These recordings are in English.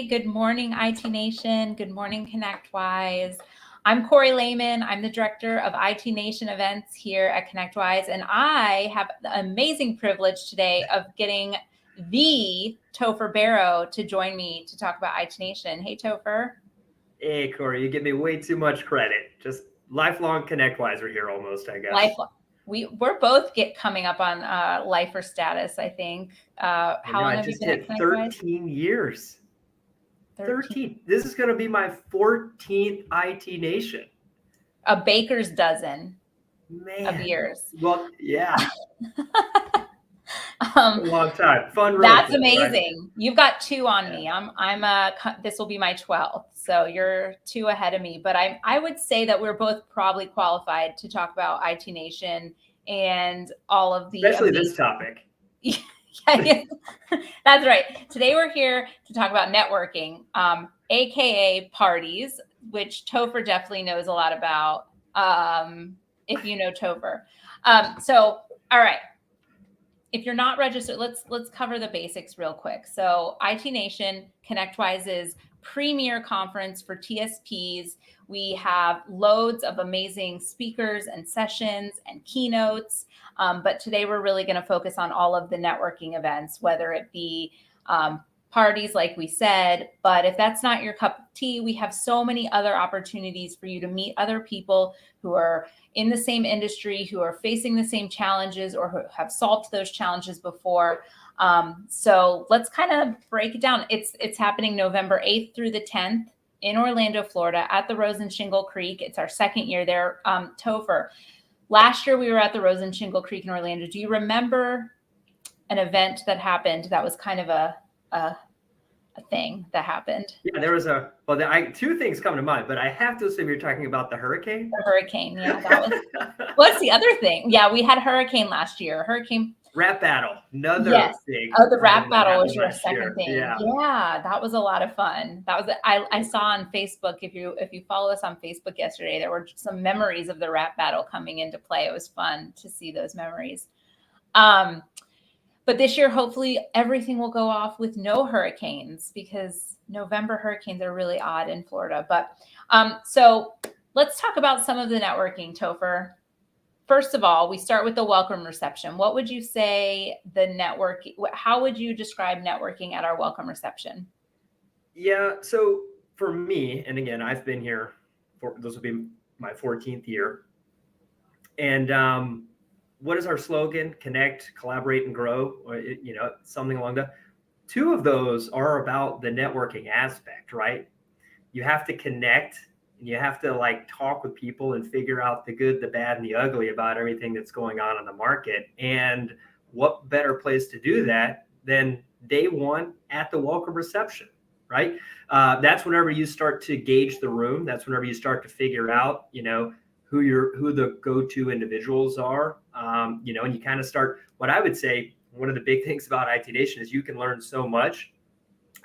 Good morning, IT Nation. Good morning, ConnectWise. I'm Corie Leaman. I'm the director of IT Nation events here at ConnectWise, and I have the amazing privilege today of getting the Topher Barrow to join me to talk about IT Nation. Hey, Topher. Hey, Corie, you give me way too much credit. Just lifelong ConnectWiser here almost, I guess. Lifelong. We're both coming up on lifer status, I think. How long have you been at ConnectWise? 13 years. 13. This is going to be my 14th IT Nation. A baker's dozen of Man. years. Well, yeah. A long time. Fun road. That's amazing. Right? You've got two on me. This will be my 12th. So you're two ahead of me, but I would say that we're both probably qualified to talk about IT Nation and all of the especially this topic. Yeah, that's right. Today we're here to talk about networking, aka parties, which Topher definitely knows a lot about. If you know Topher. So all right. If you're not registered, let's cover the basics real quick. So IT Nation, ConnectWise's premier conference for TSPs. We have loads of amazing speakers and sessions and keynotes. But today we're really going to focus on all of the networking events, whether it be parties, like we said. But if that's not your cup of tea, we have so many other opportunities for you to meet other people who are in the same industry, who are facing the same challenges or who have solved those challenges before. So let's kind of break it down. It's happening November 8th through the 10th in Orlando, Florida at the Rose and Shingle Creek. It's our second year there. Topher, last year we were at the Rose and Shingle Creek in Orlando. Do you remember an event that happened that was kind of a thing that happened? Yeah, there was two things come to mind, but I have to assume you're talking about the hurricane. The hurricane, yeah. That was. What's the other thing? Yeah, we had hurricane last year. Hurricane. Rap battle, another thing. Oh, the rap battle was your second thing. Yeah, that was a lot of fun. That was I saw on Facebook. If you follow us on Facebook yesterday, there were some memories of the rap battle coming into play. It was fun to see those memories. But this year, hopefully, everything will go off with no hurricanes because November hurricanes are really odd in Florida. But so let's talk about some of the networking, Topher. First of all, we start with the welcome reception. What would you say how would you describe networking at our welcome reception? Yeah, so for me, and again, I've been here this will be my 14th year. And what is our slogan? Connect, collaborate, and grow, or, something along that. Two of those are about the networking aspect, right? You have to connect and you have to talk with people and figure out the good, the bad, and the ugly about everything that's going on in the market. And what better place to do that than day one at the welcome reception, right? That's whenever you start to gauge the room. That's whenever you start to figure out, who the go-to individuals are, and you kind of start. What I would say, one of the big things about IT Nation is you can learn so much.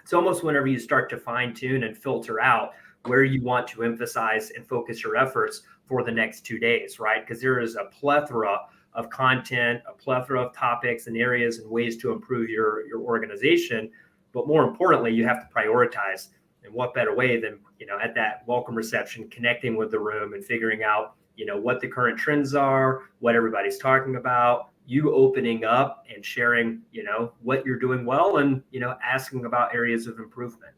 It's almost whenever you start to fine tune and filter out where you want to emphasize and focus your efforts for the next 2 days, right? Because there is a plethora of content, a plethora of topics and areas and ways to improve your organization. But more importantly, you have to prioritize. And what better way than, at that welcome reception, connecting with the room and figuring out, what the current trends are, what everybody's talking about, you opening up and sharing, what you're doing well and, asking about areas of improvement.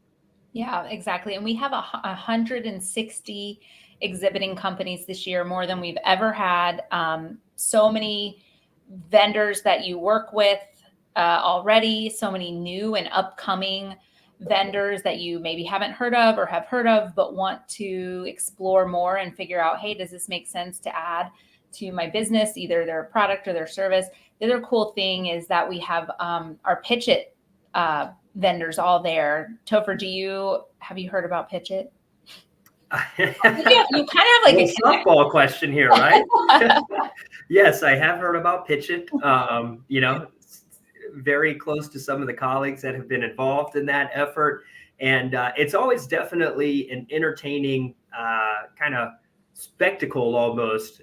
Yeah, exactly. And we have 160 exhibiting companies this year, more than we've ever had. So many vendors that you work with already, so many new and upcoming vendors that you maybe haven't heard of or have heard of, but want to explore more and figure out, hey, does this make sense to add to my business, either their product or their service? The other cool thing is that we have our Pitch It vendors all there. Topher, have you heard about Pitch It? You kind of have a softball question here, right? Yes, I have heard about Pitch It. Very close to some of the colleagues that have been involved in that effort. And it's always definitely an entertaining kind of spectacle almost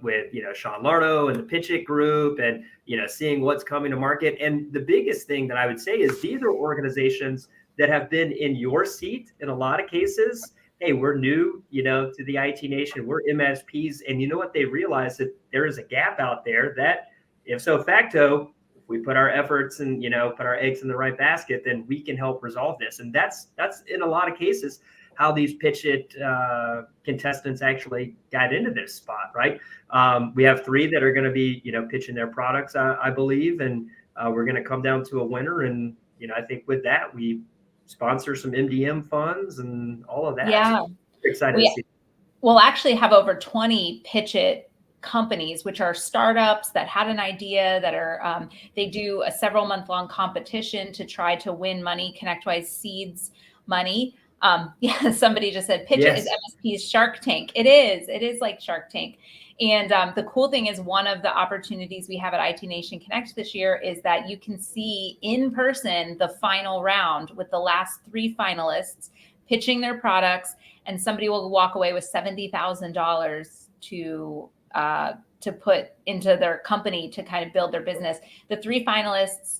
with, Sean Lardo and the Pitch It group and, seeing what's coming to market. And the biggest thing that I would say is these are organizations that have been in your seat in a lot of cases. Hey, we're new, to the IT nation. We're MSPs, and you know what? They realize that there is a gap out there that, if so facto, if we put our efforts and put our eggs in the right basket, then we can help resolve this. And that's in a lot of cases how these pitch it contestants actually got into this spot, right? We have 3 that are going to be, pitching their products, I believe, and we're going to come down to a winner. And I think with that, we sponsor some MDM funds and all of that. Yeah, so excited to see. We'll actually have over 20 pitch it companies, which are startups that had an idea that are they do a several month-long competition to try to win money. ConnectWise seeds money. Yeah, somebody just said pitch it is MSP's Shark Tank. It is like Shark Tank. And the cool thing is, one of the opportunities we have at IT Nation Connect this year is that you can see in person the final round with the last 3 finalists pitching their products, and somebody will walk away with $70,000 to put into their company to kind of build their business. The 3 finalists: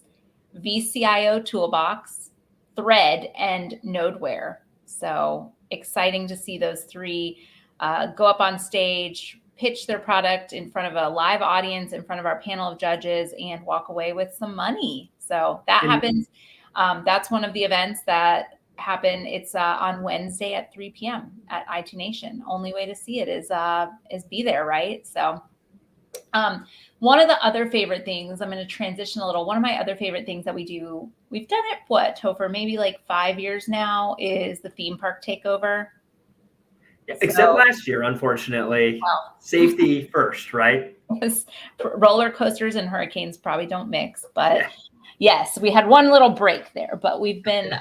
vCIO Toolbox, Thread, and Nodeware. So exciting to see those 3 go up on stage, pitch their product in front of a live audience, in front of our panel of judges, and walk away with some money. So that happens. That's one of the events that happen. It's on Wednesday at 3 p.m. at IT Nation. Only way to see it is be there, right? So one of the other favorite things, I'm going to transition a little. One of my other favorite things that we do, we've done it, Topher, maybe like 5 years now, is the theme park takeover. Except last year, unfortunately. Well, safety first, right? Yes. Roller coasters and hurricanes probably don't mix, but yes, we had one little break there. But we've been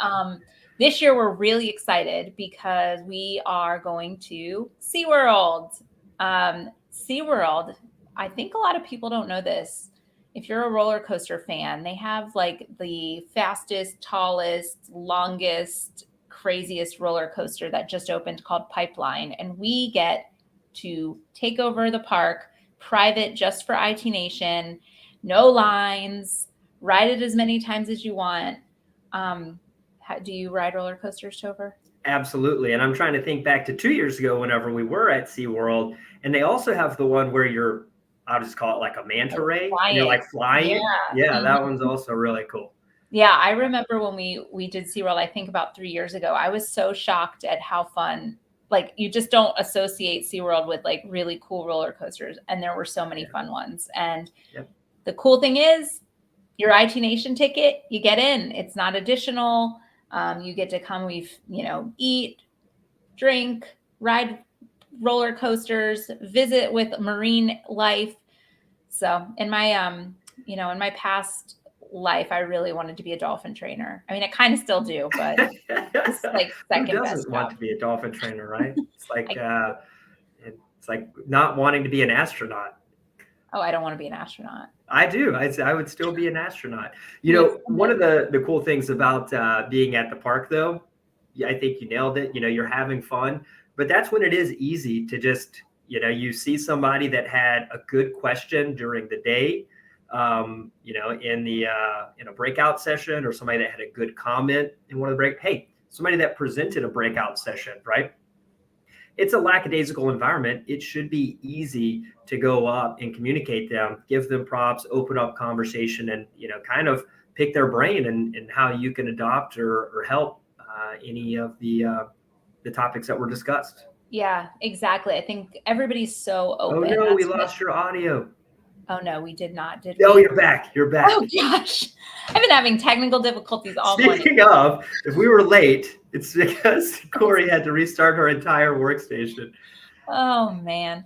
this year, we're really excited because we are going to SeaWorld. SeaWorld, I think a lot of people don't know this. If you're a roller coaster fan, they have like the fastest, tallest, longest, craziest roller coaster that just opened called Pipeline. And we get to take over the park, private, just for IT Nation, no lines, ride it as many times as you want. Do you ride roller coasters, Topher? Absolutely. And I'm trying to think back to 2 years ago whenever we were at SeaWorld, and they also have the one where I'll just call it like a manta ray. And you're like flying. Yeah, that one's also really cool. Yeah, I remember when we did SeaWorld, I think about 3 years ago, I was so shocked at how fun, like you just don't associate SeaWorld with like really cool roller coasters. And there were so many fun ones. And the cool thing is, your IT Nation ticket, you get in. It's not additional. You get to come, eat, drink, ride roller coasters, visit with marine life. So in my, in my past life, I really wanted to be a dolphin trainer. I mean, I kind of still do, but it's like second Who best doesn't want job. to be a dolphin trainer, right? It's like it's like not wanting to be an astronaut. Oh, I don't want to be an astronaut. I do. I would still be an astronaut. One of the cool things about being at the park, though, I think you nailed it. You're having fun, but that's when it is easy to just, you see somebody that had a good question during the day, in a breakout session, or somebody that had a good comment in one of the break. Hey, somebody that presented a breakout session, right? It's a lackadaisical environment. It should be easy to go up and communicate them, give them props, open up conversation, and kind of pick their brain and how you can adopt or help any of the topics that were discussed. Yeah, exactly. I think everybody's so open. Oh no, we lost your audio. Oh no, we did not. Did we? Oh, we? You're back. You're back. Oh gosh, I've been having technical difficulties all morning. Speaking of, if we were late, it's because Corie had to restart her entire workstation. Oh man,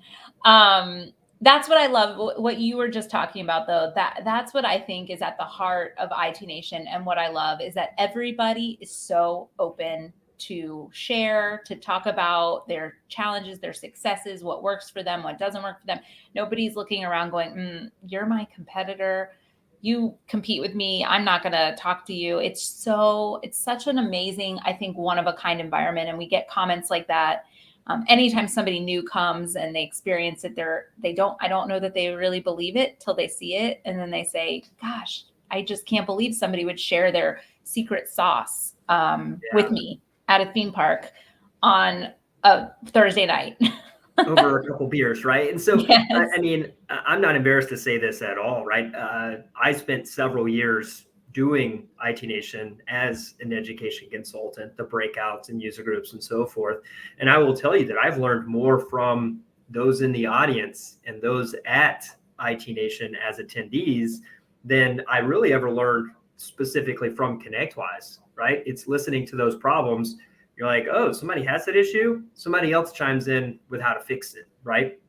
that's what I love. What you were just talking about, though, that's what I think is at the heart of IT Nation, and what I love is that everybody is so open to share, to talk about their challenges, their successes, what works for them, what doesn't work for them. Nobody's looking around going, you're my competitor. You compete with me. I'm not going to talk to you. It's such an amazing, I think, one of a kind environment. And we get comments like that. Anytime somebody new comes and they experience it, I don't know that they really believe it till they see it. And then they say, gosh, I just can't believe somebody would share their secret sauce with me at a theme park on a Thursday night. Over a couple beers, right? And so, Yes. I mean, I'm not embarrassed to say this at all, right? I spent several years doing IT Nation as an education consultant, the breakouts and user groups and so forth. And I will tell you that I've learned more from those in the audience and those at IT Nation as attendees than I really ever learned specifically from ConnectWise, right? It's listening to those problems. You're like, oh, somebody has that issue. Somebody else chimes in with how to fix it, right?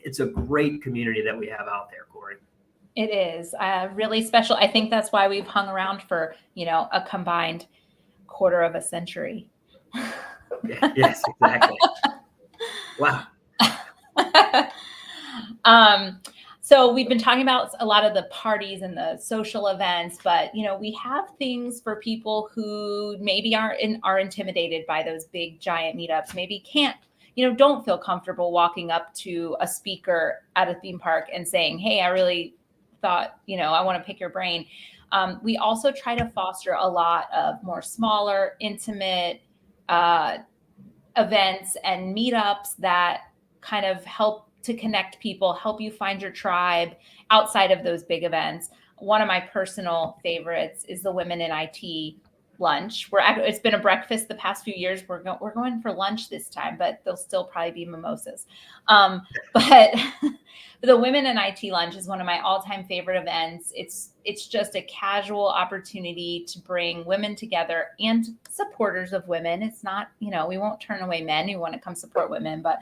It's a great community that we have out there, Corie. It is really special. I think that's why we've hung around for, a combined quarter of a century. Yes, exactly. Wow. So we've been talking about a lot of the parties and the social events, but we have things for people who maybe are intimidated by those big giant meetups, maybe can't, don't feel comfortable walking up to a speaker at a theme park and saying, hey, I really thought, I want to pick your brain. We also try to foster a lot of more smaller, intimate events and meetups that kind of help to connect people, help you find your tribe outside of those big events. One of my personal favorites is the Women in IT lunch. It's been a breakfast the past few years. We're going for lunch this time, but there'll still probably be mimosas. But the Women in IT lunch is one of my all-time favorite events. It's just a casual opportunity to bring women together and supporters of women. It's not, we won't turn away men who want to come support women, but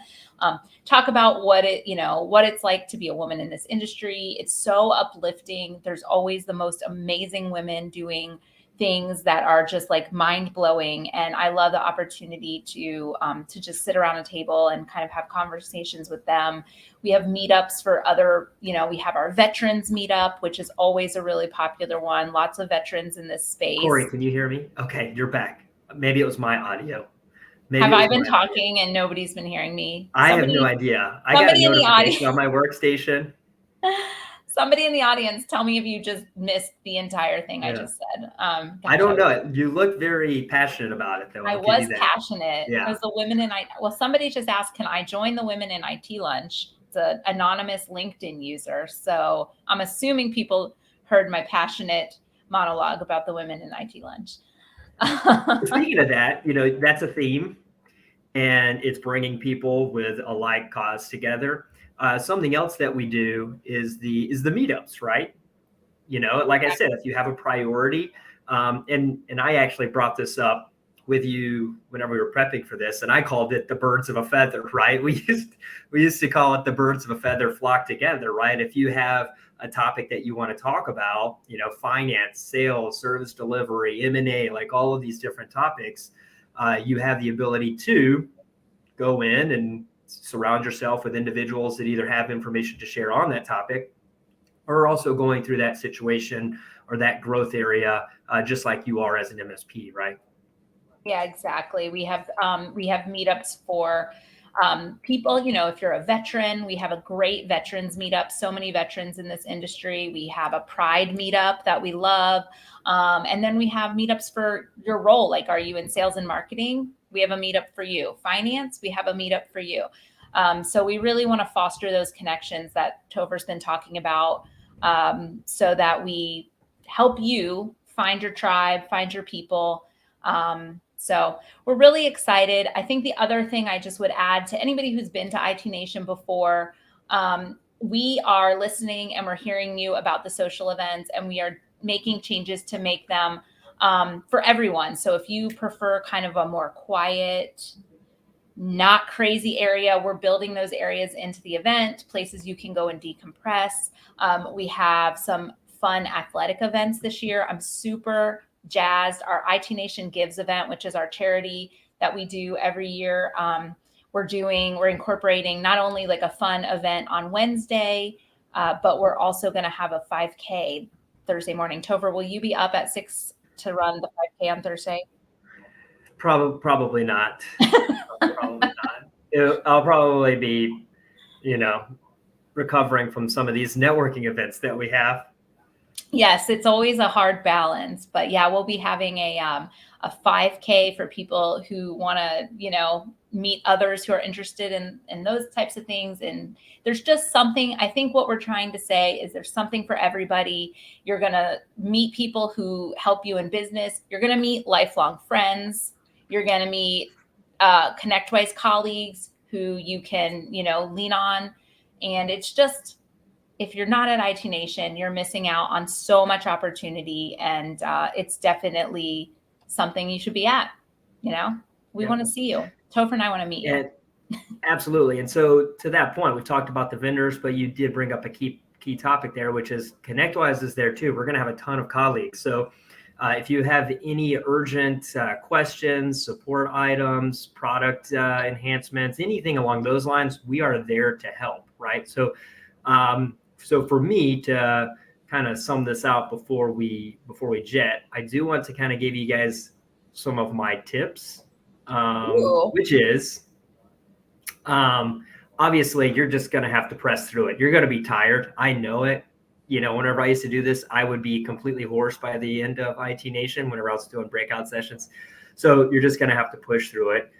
talk about what it's like to be a woman in this industry. It's so uplifting. There's always the most amazing women doing things that are just like mind blowing. And I love the opportunity to just sit around a table and kind of have conversations with them. We have meetups for other, we have our veterans meetup, which is always a really popular one. Lots of veterans in this space. Corie, can you hear me? Okay, you're back. Maybe it was my audio. Have I been talking and nobody's been hearing me? I have no idea. I got a notification on my workstation. Somebody in the audience, tell me if you just missed the entire thing I just said. I don't know. You look very passionate about it, though. I was passionate. Yeah. It was the Women in IT. Well, somebody just asked, can I join the Women in IT lunch? It's an anonymous LinkedIn user. So I'm assuming people heard my passionate monologue about the Women in IT lunch. Speaking of that, that's a theme, and it's bringing people with a like cause together. Something else that we do is the meetups, right? Like I said, if you have a priority, and I actually brought this up with you whenever we were prepping for this, and I called it the birds of a feather, right? We used to call it the birds of a feather flock together, right? If you have a topic that you want to talk about, finance, sales, service delivery, M&A, like all of these different topics, you have the ability to go in and surround yourself with individuals that either have information to share on that topic or also going through that situation or that growth area, just like you are as an MSP, right? Yeah, exactly. We have meetups for people, if you're a veteran, we have a great veterans meetup. So many veterans in this industry. We have a pride meetup that we love. And then we have meetups for your role. Like, are you in sales and marketing? We have a meetup for you. Finance, we have a meetup for you. So we really want to foster those connections that Topher's been talking about, so that we help you find your tribe, find your people. So we're really excited. I think the other thing I just would add to anybody who's been to IT Nation before, we are listening and we're hearing you about the social events, and we are making changes to make them for everyone. So if you prefer kind of a more quiet, not crazy area, we're building those areas into the event, places you can go and decompress. We have some fun athletic events this year. I'm super jazzed. Our IT Nation Gives event, which is our charity that we do every year. We're incorporating not only like a fun event on Wednesday, but we're also going to have a 5K Thursday morning. Topher, will you be up at 6 to run the 5K on Thursday? Probably not. Probably not. I'll probably be, recovering from some of these networking events that we have. Yes, it's always a hard balance, but yeah, we'll be having a 5K for people who want to, meet others who are interested in those types of things. And there's just something, I think what we're trying to say is there's something for everybody. You're going to meet people who help you in business. You're going to meet lifelong friends. You're going to meet ConnectWise colleagues who you can, lean on. And it's just, if you're not at IT Nation, you're missing out on so much opportunity, and it's definitely something you should be at. We want to see you. Topher and I want to meet you. And absolutely. And so to that point, we've talked about the vendors, but you did bring up a key topic there, which is ConnectWise is there too. We're going to have a ton of colleagues. So if you have any urgent questions, support items, product enhancements, anything along those lines, we are there to help, right? So so for me to kind of sum this out before we jet, I do want to kind of give you guys some of my tips, which is obviously you're just going to have to press through it. You're going to be tired. I know it. Whenever I used to do this, I would be completely hoarse by the end of IT Nation whenever I was doing breakout sessions. So you're just going to have to push through it.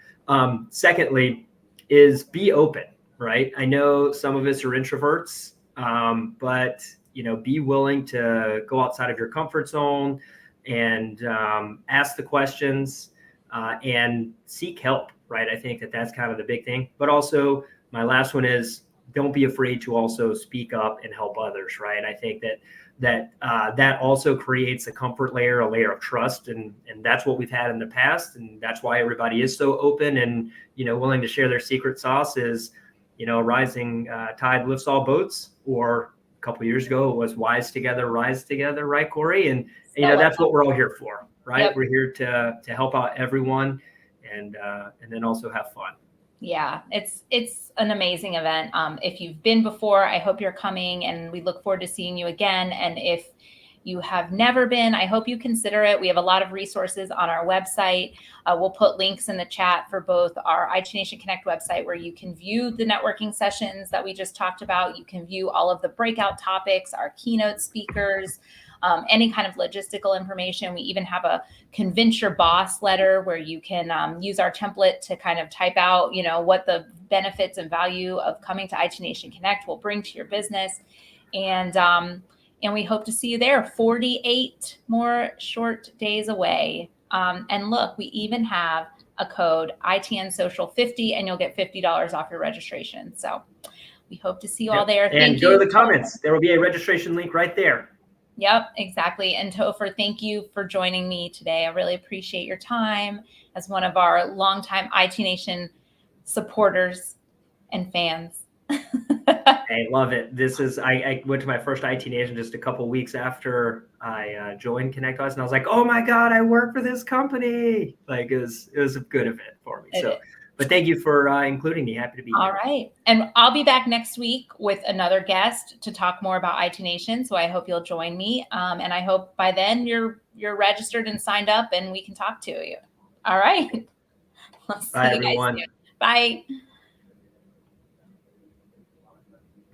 Secondly is be open, right? I know some of us are introverts, but be willing to go outside of your comfort zone and ask the questions and seek help, right? I think that's kind of the big thing. But also my last one is don't be afraid to also speak up and help others, right? I think that also creates a comfort layer, a layer of trust, and that's what we've had in the past, and that's why everybody is so open and willing to share their secret sauce. Is a rising tide lifts all boats, or a couple of years ago it was wise together, rise together, right, Corie? And that's what we're all here for, right? Yep. We're here to help out everyone, and then also have fun. Yeah, it's an amazing event. If you've been before, I hope you're coming, and we look forward to seeing you again. And if you have never been, I hope you consider it. We have a lot of resources on our website. We'll put links in the chat for both our IT Nation Connect website, where you can view the networking sessions that we just talked about. You can view all of the breakout topics, our keynote speakers, any kind of logistical information. We even have a convince your boss letter where you can use our template to kind of type out, what the benefits and value of coming to IT Nation Connect will bring to your business. And we hope to see you there. 48 more short days away. And look, we even have a code ITN Social 50, and you'll get $50 off your registration. So we hope to see you all there. And go to the comments. There will be a registration link right there. Yep, exactly. And Topher, thank you for joining me today. I really appreciate your time as one of our longtime IT Nation supporters and fans. I love it. I went to my first IT Nation just a couple weeks after I joined ConnectWise, and I was like, oh my God, I work for this company. Like it was a good event for me. But thank you for including me. Happy to be here. All right. And I'll be back next week with another guest to talk more about IT Nation. So I hope you'll join me. And I hope by then you're registered and signed up and we can talk to you. All right. Bye, everyone. Bye.